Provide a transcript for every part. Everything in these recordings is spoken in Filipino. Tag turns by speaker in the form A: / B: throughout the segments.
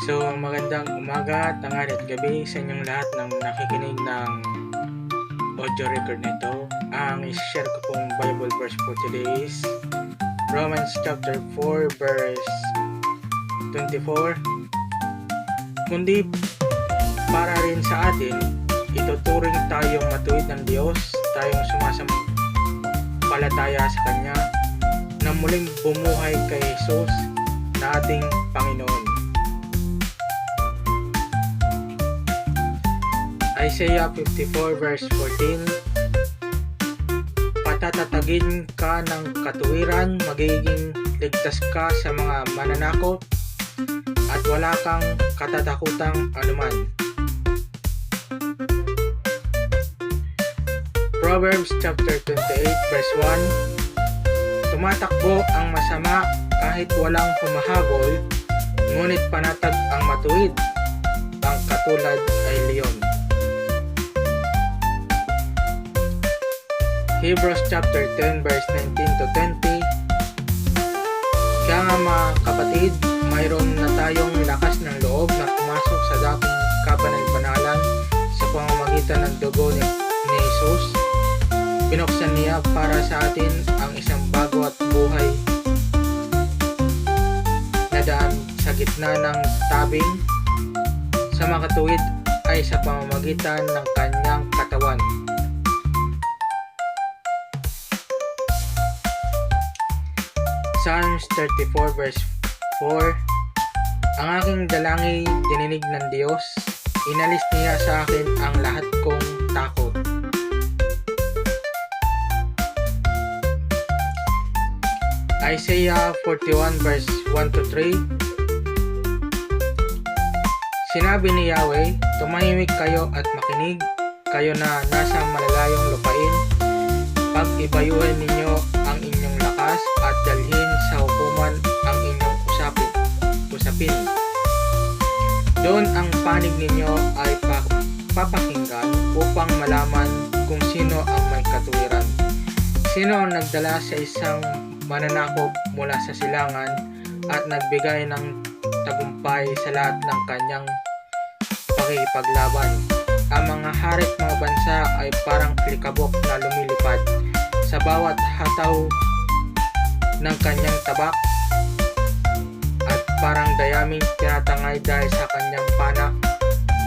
A: Magandang umaga, tanghali at gabi sa inyong lahat ng nakikinig ng audio record nito. Ang i-share ko pong Bible verse for today is Romans chapter 4 verse 24. Kundi para rin sa atin, ituturing tayong matuwid ng Diyos, tayong sumasampalataya sa Kanya, na muling bumuhay kay Jesus na ating Panginoon. Isaiah 54 verse 14. Patatatagin ka ng katuwiran, magiging ligtas ka sa mga mananakop, at wala kang katatakutang anuman. Proverbs chapter 28 verse 1. Tumatakbo ang masama kahit walang humahabol, ngunit panatag ang matuwid, ang katulad ay leon. Hebrews chapter 10 verse 19 to 20. Kaya nga mga kapatid, mayroon na tayong lakas ng loob na pumasok sa dating kabanal-banalan sa pamamagitan ng dugo ni Jesus. Binuksan niya para sa atin ang isang bago at buhay na daan sa gitna ng tabing sa makatuwid ay sa pamamagitan ng kanyang katawan. Psalms 34 verse 4. Ang aking dalangin dininig ng Diyos, inalis niya sa akin ang lahat kong takot. Isaiah 41 verse 1 to 3. Sinabi ni Yahweh, tumahimik kayo at makinig, kayo na nasa malalayong lupain. Pag-ibayuhin ninyo ang inyong lakas at dalhin sa hukuman ang inyong usapin. Doon ang panig ninyo ay papakinggan upang malaman kung sino ang may katuwiran. Sino ang nagdala sa isang mananakop mula sa silangan at nagbigay ng tagumpay sa lahat ng kanyang pakikipaglaban. Ang mga harit mga bansa ay parang likabok na lumilipad sa bawat hataw ng kanyang tabak, at parang dayaming tinatangay dahil sa kanyang pana.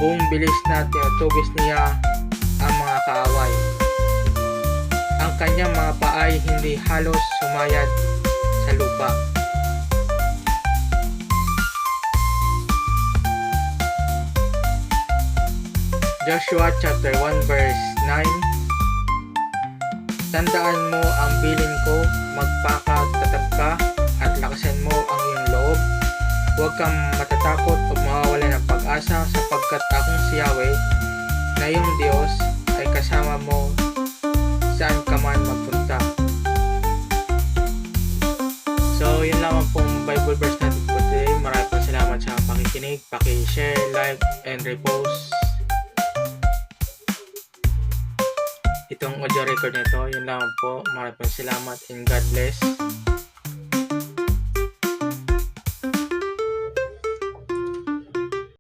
A: Buong bilis na tinutugis niya ang mga kaaway. Ang kanyang mga paay hindi halos sumayad sa lupa. Joshua chapter 1 verse 9. Tandaan mo ang bilin ko, magpakatatag ka at lakasan mo ang iyong loob. Huwag kang matatakot o mawawala ng pag-asa, sapagkat akong si Yahweh na iyong Diyos ay kasama mo saan ka man magpunta. So yun lamang pong Bible verse natin for today. Maraming po salamat sa pakikinig. Paki-share, like, and repost itong audio record nito. Yun lang po. Maraming salamat and God bless.